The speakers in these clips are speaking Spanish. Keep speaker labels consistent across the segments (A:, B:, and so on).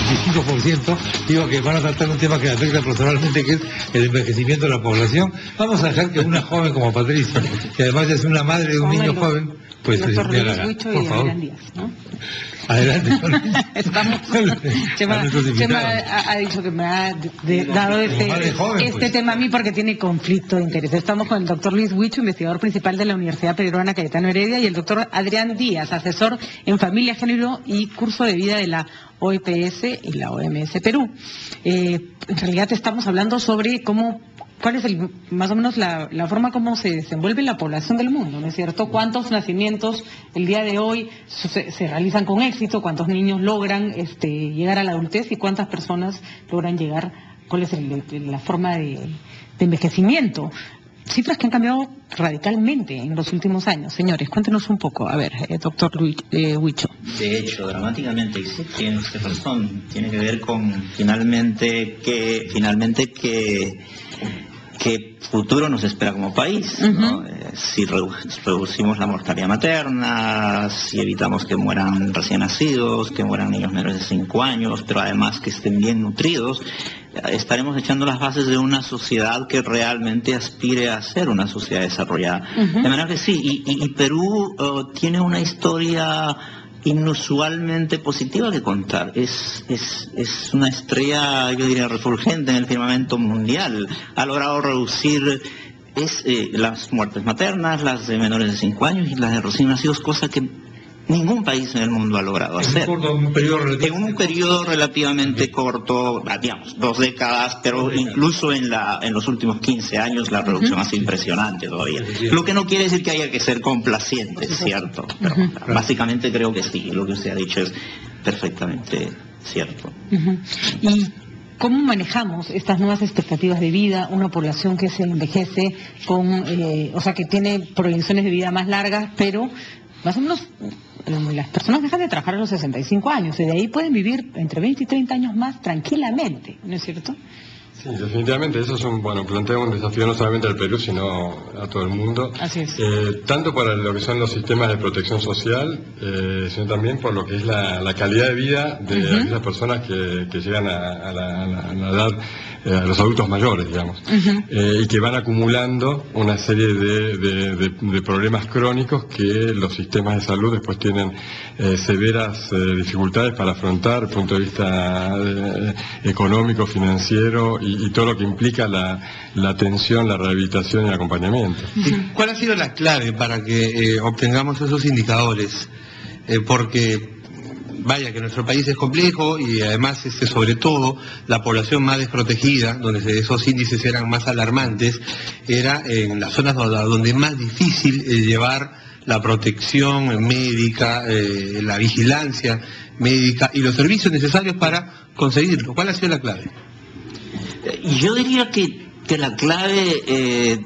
A: 25%, digo que van a tratar un tema que afecta personalmente, que es el envejecimiento de la población. Vamos a dejar que una joven como Patricia, que además es una madre de un niño joven, pues se
B: doctor Luis
A: haga.
B: Huicho
A: Por
B: y
A: favor.
B: Adrián Díaz, ¿no?
A: Adelante.
B: Chema ha dicho que me ha dado este tema a mí porque tiene conflicto de interés. Estamos con el doctor Luis Huicho, investigador principal de la Universidad Peruana Cayetano Heredia, y el doctor Adrián Díaz, asesor en familia, género y curso de vida de la OEPS y la OMS Perú. En realidad estamos hablando sobre cuál es más o menos la forma como se desenvuelve la población del mundo, ¿no es cierto? ¿Cuántos nacimientos el día de hoy se realizan con éxito? ¿Cuántos niños logran llegar a la adultez? ¿Y cuántas personas logran llegar? ¿Cuál es la forma de envejecimiento? Cifras que han cambiado radicalmente en los últimos años. Señores, cuéntenos un poco. A ver, doctor Huicho.
C: De hecho, dramáticamente, y sí, tiene usted razón, tiene que ver con finalmente qué futuro nos espera como país, ¿no? Si reducimos la mortalidad materna, si evitamos que mueran recién nacidos, que mueran niños menores de 5 años, pero además que estén bien nutridos, estaremos echando las bases de una sociedad que realmente aspire a ser una sociedad desarrollada. De manera que sí, y Perú tiene una historia inusualmente positiva que contar. Es una estrella, yo diría, refulgente en el firmamento mundial. Ha logrado reducir las muertes maternas, las de menores de 5 años y las de recién nacidos, cosa que ningún país en el mundo ha logrado hacer. En un periodo relativamente corto, digamos, 2 décadas, pero incluso en los últimos 15 años la reducción ha sido impresionante todavía. Lo que no quiere decir que haya que ser complaciente, ¿cierto? Pero básicamente creo que sí, lo que usted ha dicho es perfectamente cierto.
B: ¿Y cómo manejamos estas nuevas expectativas de vida? Una población que se envejece que tiene proyecciones de vida más largas, pero más o menos las personas dejan de trabajar a los 65 años y de ahí pueden vivir entre 20 y 30 años más tranquilamente, ¿no es cierto?
D: Sí, definitivamente, eso plantea un desafío no solamente al Perú, sino a todo el mundo.
B: Así es.
D: Tanto para lo que son los sistemas de protección social, sino también por lo que es la calidad de vida de aquellas personas que llegan a la edad, a los adultos mayores, digamos, y que van acumulando una serie de problemas crónicos que los sistemas de salud después tienen severas dificultades para afrontar desde el punto de vista económico, financiero y todo lo que implica la atención, la rehabilitación y el acompañamiento.
A: ¿Cuál ha sido la clave para que obtengamos esos indicadores? Porque vaya que nuestro país es complejo y además sobre todo la población más desprotegida, donde esos índices eran más alarmantes, era en las zonas donde es más difícil llevar la protección médica, la vigilancia médica y los servicios necesarios para conseguirlo. ¿Cuál ha sido la clave?
C: Yo diría que la clave,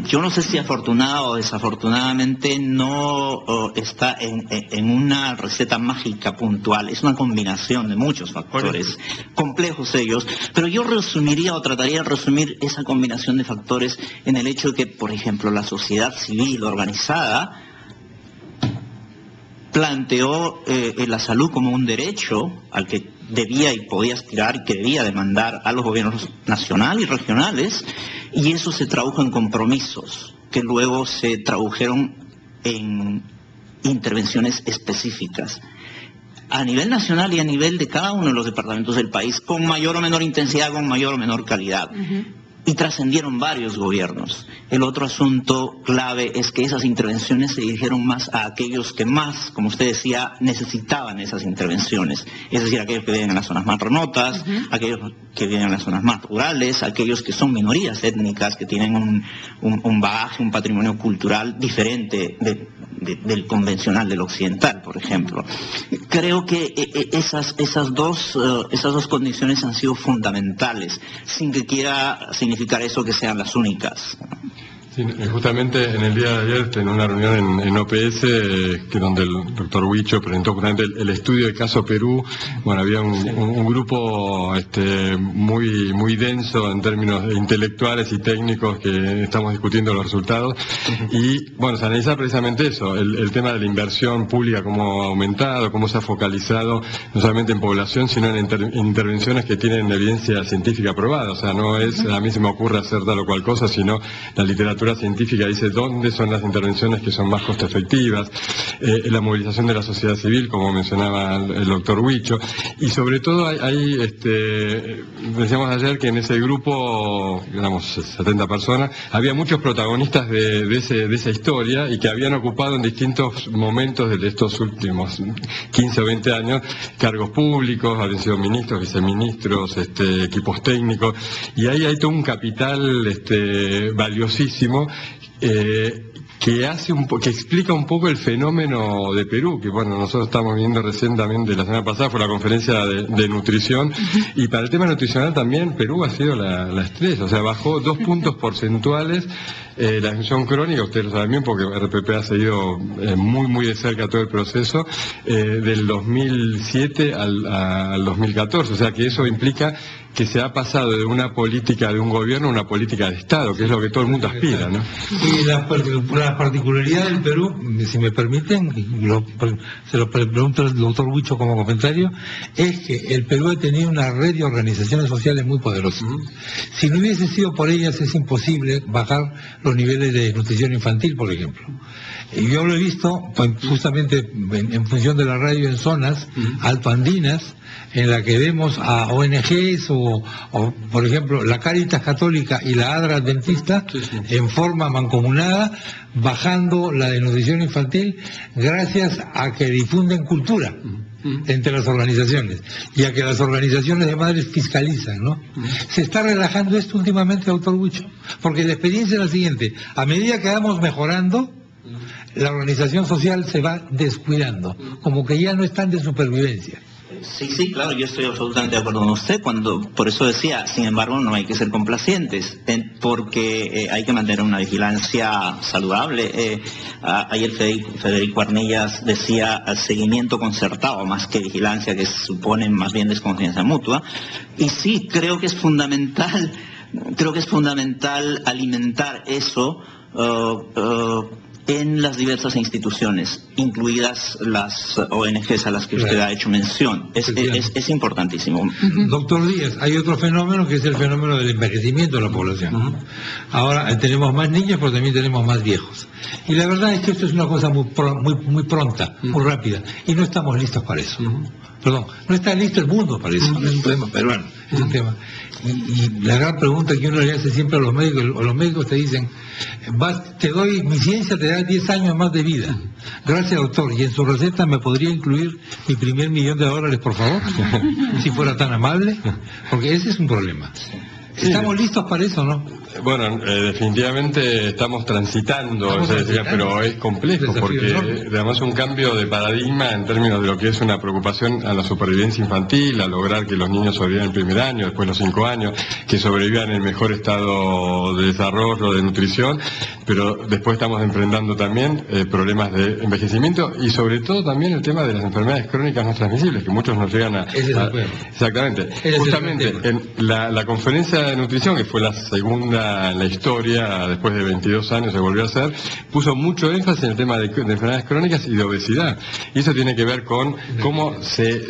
C: yo no sé si afortunada o desafortunadamente, no está en una receta mágica puntual. Es una combinación de muchos factores, complejos ellos, pero yo resumiría o trataría de resumir esa combinación de factores en el hecho de que, por ejemplo, la sociedad civil organizada planteó la salud como un derecho al que debía y podía aspirar y que debía demandar a los gobiernos nacionales y regionales, y eso se tradujo en compromisos que luego se tradujeron en intervenciones específicas a nivel nacional y a nivel de cada uno de los departamentos del país, con mayor o menor intensidad, con mayor o menor calidad. Y trascendieron varios gobiernos. El otro asunto clave es que esas intervenciones se dirigieron más a aquellos que más, como usted decía, necesitaban esas intervenciones. Es decir, aquellos que viven en las zonas más remotas, aquellos que viven en las zonas más rurales, aquellos que son minorías étnicas, que tienen un bagaje, un patrimonio cultural diferente del convencional, del occidental, por ejemplo. Creo que esas dos condiciones han sido fundamentales, sin que quiera significar eso que sean las únicas.
D: Sí, justamente en el día de ayer, en una reunión en OPS, que donde el doctor Huicho presentó justamente el estudio del caso Perú, bueno, había un grupo muy denso en términos intelectuales y técnicos que estamos discutiendo los resultados, y bueno, se analiza precisamente eso, el tema de la inversión pública, cómo ha aumentado, cómo se ha focalizado, no solamente en población, sino en intervenciones que tienen evidencia científica probada. O sea, no es a mí se me ocurre hacer tal o cual cosa, sino la literatura científica dice dónde son las intervenciones que son más costo efectivas, la movilización de la sociedad civil, como mencionaba el doctor Huicho, y sobre todo hay decíamos ayer que en ese grupo, digamos 70 personas, había muchos protagonistas de esa historia y que habían ocupado en distintos momentos de estos últimos 15 o 20 años cargos públicos, habían sido ministros, viceministros, equipos técnicos, y ahí hay todo un capital valiosísimo que explica un poco el fenómeno de Perú, que bueno, nosotros estamos viendo recién también de la semana pasada, fue la conferencia de nutrición, y para el tema nutricional también Perú ha sido la estrella, o sea, bajó 2 puntos porcentuales la infección crónica, ustedes lo saben bien porque RPP ha seguido muy de cerca todo el proceso, del 2007 al 2014, o sea que eso implica que se ha pasado de una política de un gobierno a una política de Estado, que es lo que todo el mundo aspira, ¿no?
E: Y la particularidad del Perú, si me permiten, se lo pregunto al doctor Huicho como comentario, es que el Perú ha tenido una red de organizaciones sociales muy poderosas. Si no hubiese sido por ellas, es imposible bajar los niveles de nutrición infantil, por ejemplo. Y yo lo he visto justamente en función de la radio en zonas altoandinas, en la que vemos a ONGs o por ejemplo, la Cáritas Católica y la ADRA Adventista en forma mancomunada, bajando la desnutrición infantil gracias a que difunden cultura entre las organizaciones y a que las organizaciones de madres fiscalizan, ¿no? Se está relajando esto últimamente, doctor Huicho, porque la experiencia es la siguiente: a medida que vamos mejorando, la organización social se va descuidando, como que ya no están de supervivencia.
C: Sí, claro, yo estoy absolutamente de acuerdo con usted, por eso decía, sin embargo, no hay que ser complacientes, porque hay que mantener una vigilancia saludable. Ayer Federico Arnellas decía seguimiento concertado, más que vigilancia, que supone más bien desconfianza mutua, y sí, creo que es fundamental alimentar eso, en las diversas instituciones, incluidas las ONGs a las que usted ha hecho mención. Es importantísimo.
E: Doctor Díaz, hay otro fenómeno que es el fenómeno del envejecimiento de la población. Ahora tenemos más niños, pero también tenemos más viejos. Y la verdad es que esto es una cosa muy pronta, muy rápida, y no estamos listos para eso. Perdón, no está listo el mundo para eso. Es un tema peruano, es un tema. Y la gran pregunta que uno le hace siempre a los médicos te dicen, mi ciencia te da 10 años más de vida. Gracias, doctor. Y en su receta me podría incluir mi primer $1.000.000, por favor, si fuera tan amable, porque ese es un problema. ¿Estamos listos para eso, no?
D: Bueno, definitivamente estamos transitando, pero es complejo porque además un cambio de paradigma en términos de lo que es una preocupación a la supervivencia infantil, a lograr que los niños sobrevivan el primer año, después los 5 años, que sobrevivan en el mejor estado de desarrollo, de nutrición, pero después estamos enfrentando también problemas de envejecimiento y sobre todo también el tema de las enfermedades crónicas no transmisibles, que muchos nos llegan a... Exactamente. Justamente en la conferencia de nutrición, que fue la segunda en la historia, después de 22 años se volvió a hacer, puso mucho énfasis en el tema de enfermedades crónicas y de obesidad. Y eso tiene que ver con cómo se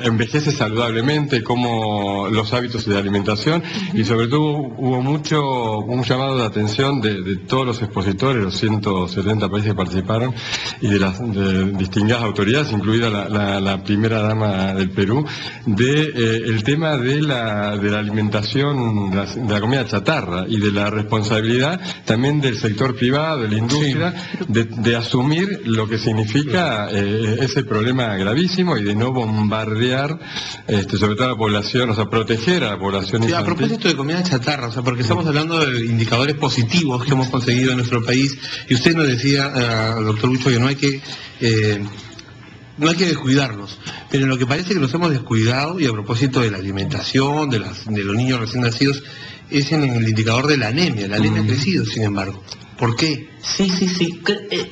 D: envejece saludablemente, cómo los hábitos de alimentación, y sobre todo hubo un llamado de atención de todos los expositores, los 170 países que participaron, y de distinguidas autoridades, incluida la primera dama del Perú, el tema de la alimentación, de la comida chatarra, y de la responsabilidad también del sector privado, de la industria, de asumir lo que significa ese problema gravísimo y de no bombardear sobre todo a la población, o sea, proteger a la población infantil.
A: A propósito de comida chatarra, o sea, porque estamos hablando de indicadores positivos que hemos conseguido en nuestro país, y usted nos decía, doctor Huicho, que no hay que no hay que descuidarnos, pero en lo que parece que nos hemos descuidado, y a propósito de la alimentación, de los niños recién nacidos, es en el indicador de la anemia. La anemia ha crecido, sin embargo. ¿Por qué?
C: Sí.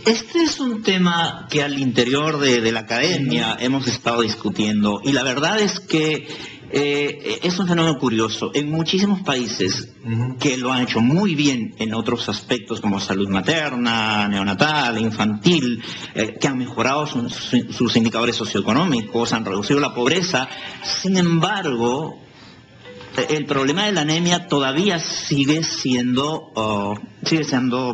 C: Este es un tema que al interior de la academia hemos estado discutiendo, y la verdad es que es un fenómeno curioso. En muchísimos países que lo han hecho muy bien en otros aspectos como salud materna, neonatal, infantil, que han mejorado sus indicadores socioeconómicos, han reducido la pobreza, sin embargo, el problema de la anemia todavía sigue siendo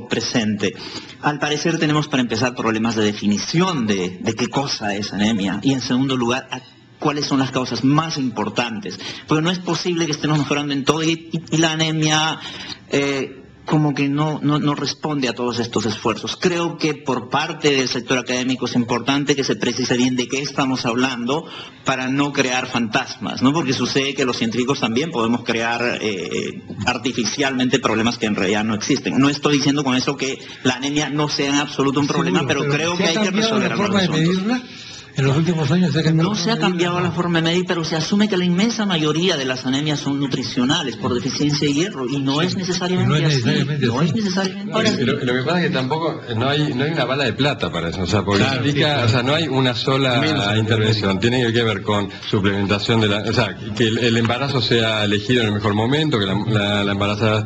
C: presente. Al parecer tenemos, para empezar, problemas de definición de qué cosa es anemia, y en segundo lugar, cuáles son las causas más importantes, porque no es posible que estemos mejorando en todo y la anemia como que no responde a todos estos esfuerzos. Creo que por parte del sector académico es importante que se precise bien de qué estamos hablando para no crear fantasmas, ¿no? Porque sucede que los científicos también podemos crear artificialmente problemas que en realidad no existen. No estoy diciendo con eso que la anemia no sea en absoluto un problema, pero creo que hay que resolver algunos asuntos.
E: En los últimos años
C: no se ha cambiado la forma de medir, pero se asume que la inmensa mayoría de las anemias son nutricionales por deficiencia de hierro, y no es necesariamente así. No es necesariamente así.
D: Lo que pasa es que tampoco no hay una bala de plata para eso, o sea, porque no hay una sola intervención. Tiene que ver con suplementación o sea, que el embarazo sea elegido en el mejor momento, que la embarazada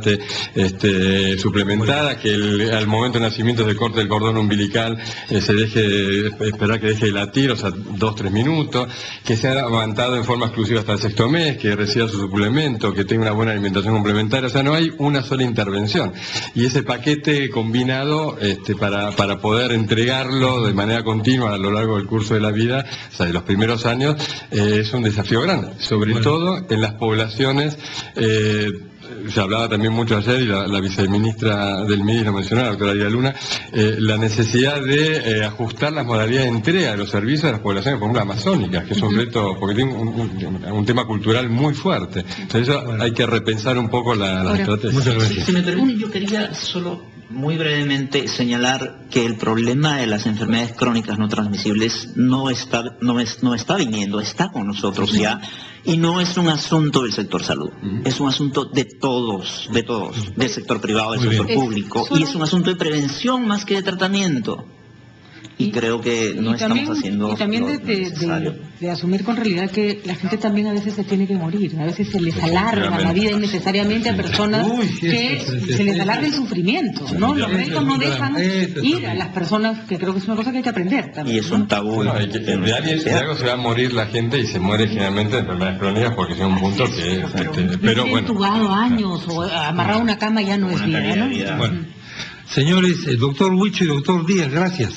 D: esté suplementada, que al momento del nacimiento se corte el cordón umbilical, se deje esperar que deje de latir, o sea, 2-3 minutos, que sea amamantado en forma exclusiva hasta el 6º mes, que reciba su suplemento, que tenga una buena alimentación complementaria. O sea, no hay una sola intervención. Y ese paquete combinado, para poder entregarlo de manera continua a lo largo del curso de la vida, o sea, de los primeros años, es un desafío grande, sobre todo en las poblaciones. Se hablaba también mucho ayer, y la viceministra del MIDI lo mencionó, la doctora Aida Luna, la necesidad de ajustar las modalidades de entrega de los servicios a las poblaciones, por ejemplo, amazónicas, que es un reto, porque tiene un tema cultural muy fuerte. Entonces hay que repensar un poco la estrategia.
C: Si me permiten, yo quería solo muy brevemente señalar que el problema de las enfermedades crónicas no transmisibles no está viniendo, está con nosotros ya, y no es un asunto del sector salud, es un asunto de todos, del sector privado, del sector público, y es un asunto de prevención más que de tratamiento. Y creo que no estamos haciendo
B: y también de asumir con realidad que la gente también a veces se tiene que morir, a veces se les alarga la vida innecesariamente a personas que se les alarga el sufrimiento, ¿no? Los médicos no dejan ir a las personas, que creo que es una cosa que hay que aprender también.
C: Y es un tabú.
D: De algo se va a morir la gente, y se muere generalmente de enfermedades crónicas, porque es un punto que...
B: Pero bueno, entubado años o amarrado a una cama ya no es vida, ¿no?
E: Bueno. Señores, el doctor Huicho y el doctor Díaz, gracias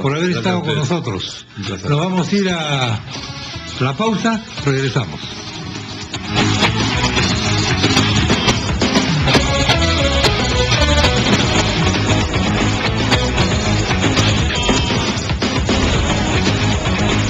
E: por haber estado con nosotros. Nos vamos a ir a la pausa, regresamos.